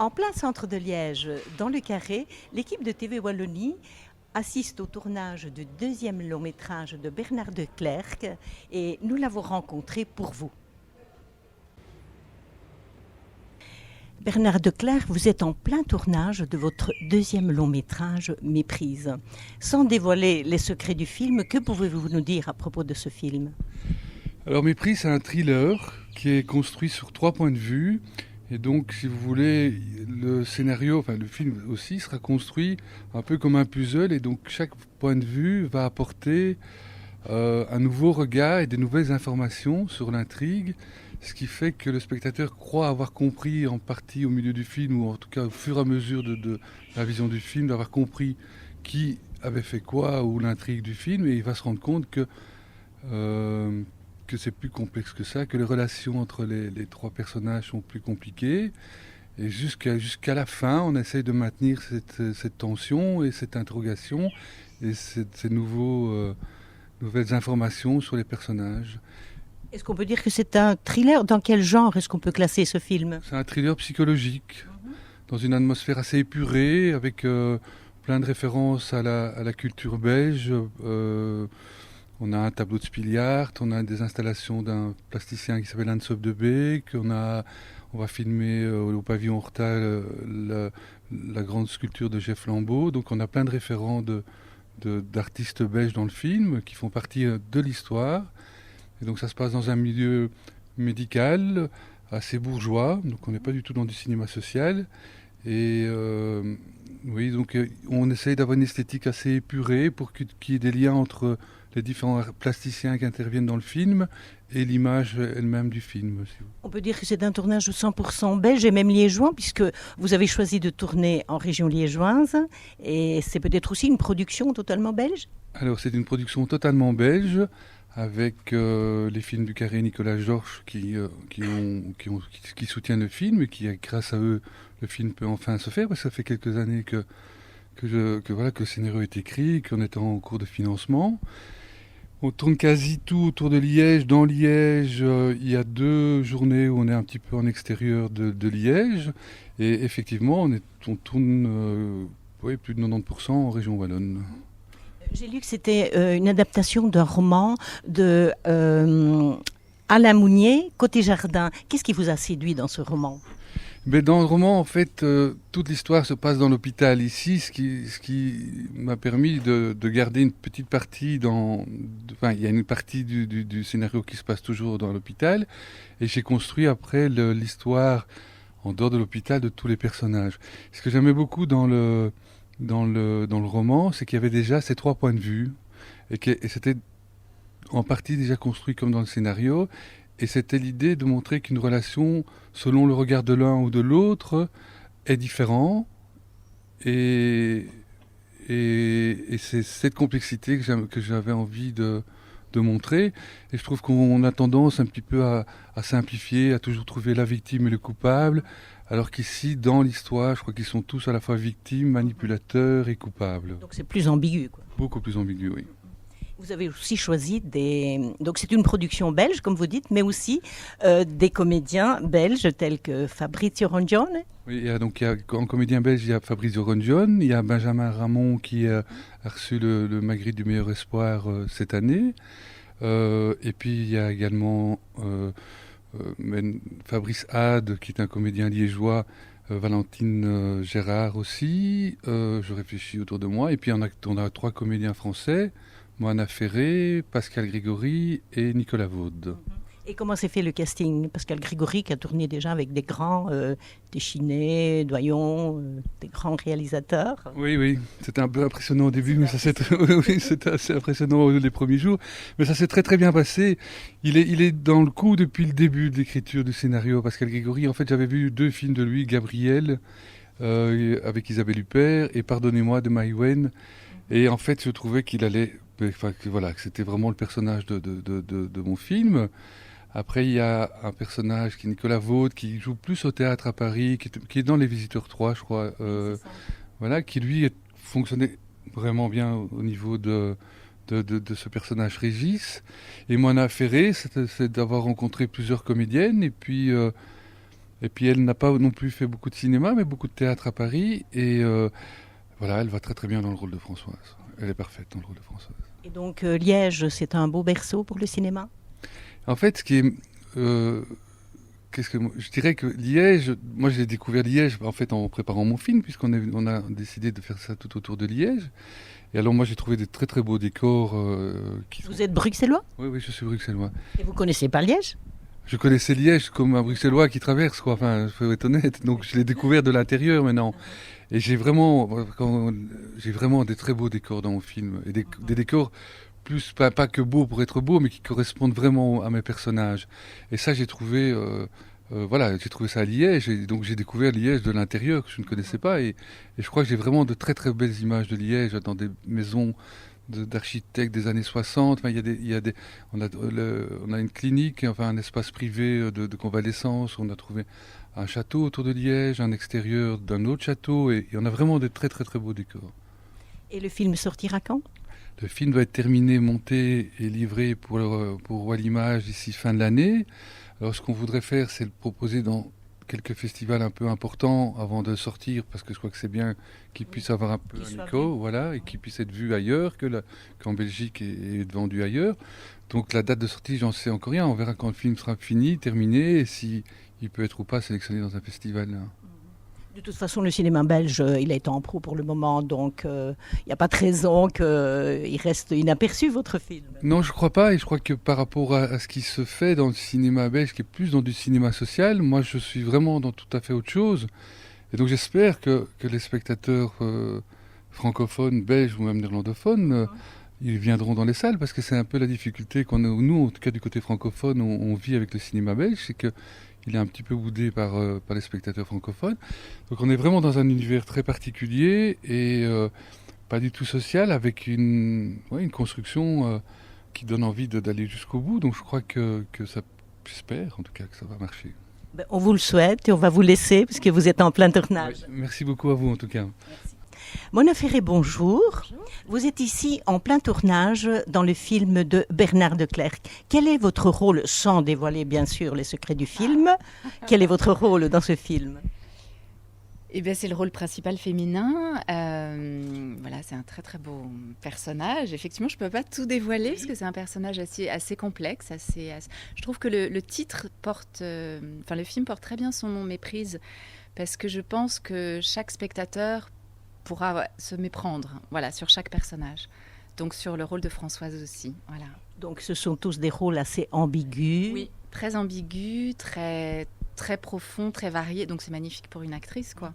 En plein centre de Liège, dans le Carré, l'équipe de TV Wallonie assiste au tournage du deuxième long métrage de Bernard de Clercq et nous l'avons rencontré pour vous. Bernard de Clercq, vous êtes en plein tournage de votre deuxième long métrage Méprise. Sans dévoiler les secrets du film, que pouvez-vous nous dire à propos de ce film? Alors Mépris, c'est un thriller qui est construit sur 3 points de vue. Et donc, si vous voulez, le scénario, enfin le film aussi, sera construit un peu comme un puzzle. Et donc, chaque point de vue va apporter un nouveau regard et des nouvelles informations sur l'intrigue. Ce qui fait que le spectateur croit avoir compris en partie au milieu du film, ou en tout cas au fur et à mesure de la vision du film, d'avoir compris qui avait fait quoi ou l'intrigue du film. Et il va se rendre compte que c'est plus complexe que ça, que les relations entre les trois personnages sont plus compliquées. Et jusqu'à la fin, on essaye de maintenir cette tension et cette interrogation et ces nouvelles informations sur les personnages. Est-ce qu'on peut dire que c'est un thriller? Dans quel genre est-ce qu'on peut classer ce film? C'est un thriller psychologique, dans une atmosphère assez épurée, avec plein de références à la culture belge. On a un tableau de Spiliart, on a des installations d'un plasticien qui s'appelle Hans de Beek, on va filmer au pavillon Hortal la grande sculpture de Jeff Lambeau. Donc on a plein de référents d'artistes belges dans le film qui font partie de l'histoire. Et donc ça se passe dans un milieu médical assez bourgeois, donc on n'est pas du tout dans du cinéma social. Et oui, donc on essaye d'avoir une esthétique assez épurée pour qu'il y ait des liens entre les différents plasticiens qui interviennent dans le film et l'image elle-même du film. On peut dire que c'est un tournage 100% belge et même liégeois, puisque vous avez choisi de tourner en région liégeoise, et c'est peut-être aussi une production totalement belge? Alors c'est une production totalement belge, avec les films du Carré et Nicolas Georges qui soutiennent le film et qui, grâce à eux, le film peut enfin se faire, parce que ça fait quelques années que le scénario est écrit, qu'on est en cours de financement. On tourne quasi tout autour de Liège. Dans Liège, il y a 2 journées où on est un petit peu en extérieur de Liège. Et effectivement, on tourne plus de 90% en région wallonne. J'ai lu que c'était une adaptation d'un roman de Alain Mounier, Côté Jardin. Qu'est-ce qui vous a séduit dans ce roman? Mais dans le roman, en fait, toute l'histoire se passe dans l'hôpital ici, ce qui m'a permis de garder une petite partie il y a une partie du scénario qui se passe toujours dans l'hôpital, et j'ai construit après l'histoire en dehors de l'hôpital de tous les personnages. Ce que j'aimais beaucoup dans le roman, c'est qu'il y avait déjà ces 3 points de vue, et c'était en partie déjà construit comme dans le scénario. Et c'était l'idée de montrer qu'une relation, selon le regard de l'un ou de l'autre, est différente. Et c'est cette complexité que j'avais envie de montrer. Et je trouve qu'on a tendance un petit peu à simplifier, à toujours trouver la victime et le coupable. Alors qu'ici, dans l'histoire, je crois qu'ils sont tous à la fois victimes, manipulateurs et coupables. Donc c'est plus ambigu, quoi. Beaucoup plus ambigu, oui. Vous avez aussi choisi donc c'est une production belge, comme vous dites, mais aussi des comédiens belges tels que Fabrizio Rongione. Oui, en comédien belge, il y a Fabrizio Rongione, il y a Benjamin Ramon qui a reçu le Magritte du meilleur espoir cette année. Et puis il y a également Fabrice Hade, qui est un comédien liégeois, Valentine Gérard aussi. Je réfléchis autour de moi. Et puis on a 3 comédiens français. Moana Ferré, Pascal Grégory et Nicolas Vaud. Et comment s'est fait le casting? Pascal Grégory qui a tourné déjà avec des grands, Téchiné, Doyon, des grands réalisateurs. Oui, c'était un peu impressionnant au début, mais c'était assez impressionnant les premiers jours. Mais ça s'est très très bien passé. Il est dans le coup depuis le début de l'écriture du scénario. Pascal Grégory, en fait, j'avais vu 2 films de lui, Gabriel, avec Isabelle Huppert, et Pardonnez-moi de Maïwen. Et en fait, je trouvais qu'il allait... que c'était vraiment le personnage de mon film. Après, il y a un personnage qui est Nicolas Vaud, qui joue plus au théâtre à Paris, qui est dans Les Visiteurs 3, je crois. Qui lui fonctionnait vraiment bien au niveau de ce personnage Régis. Et Moana Ferré, c'est d'avoir rencontré plusieurs comédiennes, et puis Et puis elle n'a pas non plus fait beaucoup de cinéma, mais beaucoup de théâtre à Paris. Et voilà, elle va très très bien dans le rôle de Françoise. Elle est parfaite dans le rôle de Françoise. Et donc Liège, c'est un beau berceau pour le cinéma? En fait, ce qui est... je dirais que Liège, moi j'ai découvert Liège en fait en préparant mon film, on a décidé de faire ça tout autour de Liège. Et alors moi j'ai trouvé des très très beaux décors. Vous êtes bruxellois? Oui, je suis bruxellois. Et vous connaissez pas Liège? Je connaissais Liège comme un bruxellois qui traverse, quoi. Enfin, il faut être honnête. Donc je l'ai découvert de l'intérieur maintenant. Et j'ai vraiment des très beaux décors dans mon film. Et des décors plus, pas que beaux pour être beaux, mais qui correspondent vraiment à mes personnages. Et ça, j'ai trouvé ça à Liège. Et donc j'ai découvert Liège de l'intérieur que je ne connaissais pas. Et je crois que j'ai vraiment de très très belles images de Liège dans des maisons d'architectes des années 60. Enfin, on a une clinique, enfin un espace privé de convalescence. On a trouvé un château autour de Liège, un extérieur d'un autre château, et on a vraiment de très très très beaux décors. Et le film sortira quand? Le film doit être terminé, monté et livré pour Roi l'Image d'ici fin de l'année. Alors ce qu'on voudrait faire, c'est le proposer dans quelques festivals un peu importants avant de sortir, parce que je crois que c'est bien qu'il puisse avoir un peu un écho, voilà, et qu'il puisse être vu ailleurs, qu'en Belgique et vendu ailleurs. Donc la date de sortie, j'en sais encore rien. On verra quand le film sera fini, terminé, et si il peut être ou pas sélectionné dans un festival. De toute façon, le cinéma belge, il est en pro pour le moment, donc il n'y a pas de raison qu'il reste inaperçu, votre film. Non, je ne crois pas, et je crois que par rapport à ce qui se fait dans le cinéma belge, qui est plus dans du cinéma social, moi je suis vraiment dans tout à fait autre chose. Et donc j'espère que les spectateurs francophones, belges ou même néerlandophones, ils viendront dans les salles, parce que c'est un peu la difficulté qu'on a, nous, en tout cas du côté francophone, on vit avec le cinéma belge, c'est que il est un petit peu boudé par les spectateurs francophones. Donc on est vraiment dans un univers très particulier et pas du tout social, avec une construction qui donne envie d'aller jusqu'au bout. Donc je crois que ça, j'espère en tout cas que ça va marcher. Ben, on vous le souhaite et on va vous laisser parce que vous êtes en plein tournage. Ouais, merci beaucoup à vous en tout cas. Merci. Mona Ferré, bonjour. Bonjour. Vous êtes ici en plein tournage dans le film de Bernard de Clercq. Quel est votre rôle, sans dévoiler bien sûr les secrets du film, quel est votre rôle dans ce film? Eh bien, c'est le rôle principal féminin. Voilà, c'est un très très beau personnage. Effectivement, je ne peux pas tout dévoiler parce que c'est un personnage assez complexe. Je trouve que le titre le film porte très bien son nom, Méprise, parce que je pense que chaque spectateur pourra se méprendre, voilà, sur chaque personnage. Donc sur le rôle de Françoise aussi, voilà. Donc ce sont tous des rôles assez ambigus. Oui, très ambigus, très très profonds, très variés. Donc c'est magnifique pour une actrice, quoi.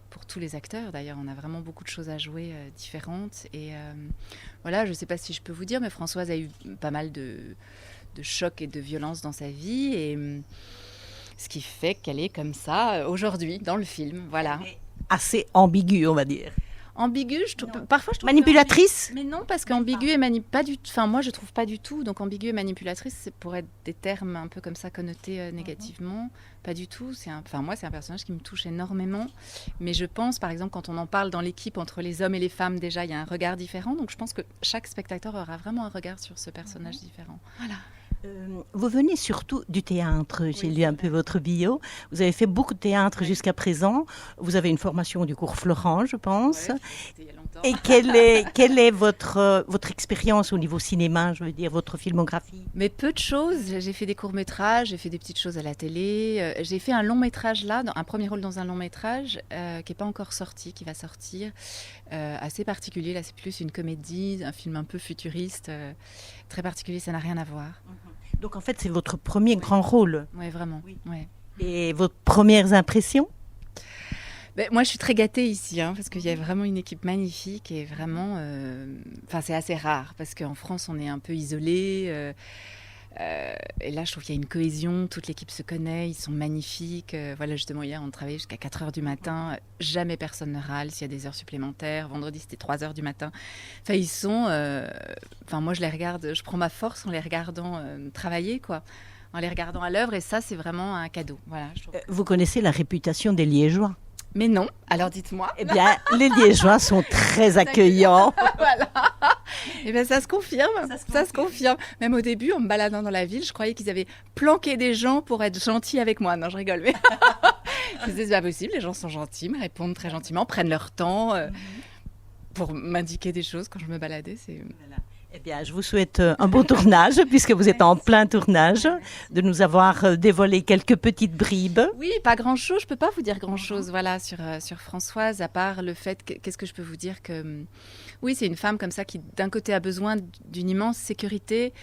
Pour tous les acteurs, d'ailleurs, on a vraiment beaucoup de choses à jouer différentes. Et voilà, je ne sais pas si je peux vous dire, mais Françoise a eu pas mal de chocs et de violences dans sa vie, et ce qui fait qu'elle est comme ça aujourd'hui dans le film, voilà. Assez ambigu, on va dire. Ambigu, parfois je trouve manipulatrice. Mais non, parce qu'ambigu et pas du tout. Enfin, moi, je trouve pas du tout. Donc, ambigu et manipulatrice, c'est pour être des termes un peu comme ça connotés négativement. Pas du tout. Moi, c'est un personnage qui me touche énormément. Mais je pense, par exemple, quand on en parle dans l'équipe entre les hommes et les femmes, déjà, il y a un regard différent. Donc, je pense que chaque spectateur aura vraiment un regard sur ce personnage différent. Voilà. Vous venez surtout du théâtre, j'ai lu un peu votre bio. Vous avez fait beaucoup de théâtre jusqu'à présent. Vous avez une formation du cours Florent, je pense. Ouais, c'était il y a longtemps. Et quelle est votre expérience au niveau cinéma, je veux dire, votre filmographie? Mais peu de choses. J'ai fait des courts-métrages, j'ai fait des petites choses à la télé. J'ai fait un long-métrage là, un premier rôle dans un long-métrage qui n'est pas encore sorti, qui va sortir. Assez particulier, là c'est plus une comédie, un film un peu futuriste, très particulier, ça n'a rien à voir. Donc en fait c'est votre premier grand rôle. Oui, vraiment. Oui. Ouais. Et vos premières impressions? Moi je suis très gâtée ici, parce qu'il y a vraiment une équipe magnifique et vraiment, c'est assez rare parce qu'en France on est un peu isolé. Et là, je trouve qu'il y a une cohésion, toute l'équipe se connaît, ils sont magnifiques. Voilà, justement, hier, on travaillait jusqu'à 4h du matin. Jamais personne ne râle s'il y a des heures supplémentaires. Vendredi, c'était 3h du matin. Enfin, ils sont... moi, je les regarde, je prends ma force en les regardant travailler, quoi. En les regardant à l'œuvre. Et ça, c'est vraiment un cadeau. Voilà, je trouve. Vous connaissez la réputation des Liégeois? Mais non, alors dites-moi. Eh bien, les Liégeois sont très accueillants. Voilà. Eh bien, ça se confirme. Ça se confirme. Même au début, en me baladant dans la ville, je croyais qu'ils avaient planqué des gens pour être gentils avec moi. Non, je rigole. Mais Je me disais, c'est pas possible, les gens sont gentils, me répondent très gentiment, prennent leur temps pour m'indiquer des choses quand je me baladais. Voilà. Eh bien, je vous souhaite un bon tournage, puisque vous êtes en plein tournage, de nous avoir dévoilé quelques petites bribes. Oui, pas grand-chose, je peux pas vous dire grand-chose voilà, sur Françoise, à part le fait, qu'est-ce que je peux vous dire que... Oui, c'est une femme comme ça qui, d'un côté, a besoin d'une immense sécurité,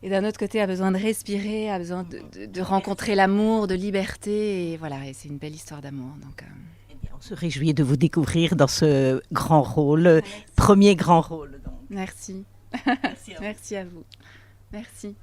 et d'un autre côté, a besoin de respirer, a besoin de rencontrer l'amour, de liberté, et voilà, et c'est une belle histoire d'amour, donc... Eh bien, on se réjouit de vous découvrir dans ce grand rôle, premier grand rôle. Donc. Merci. Merci à vous. Merci à vous. Merci.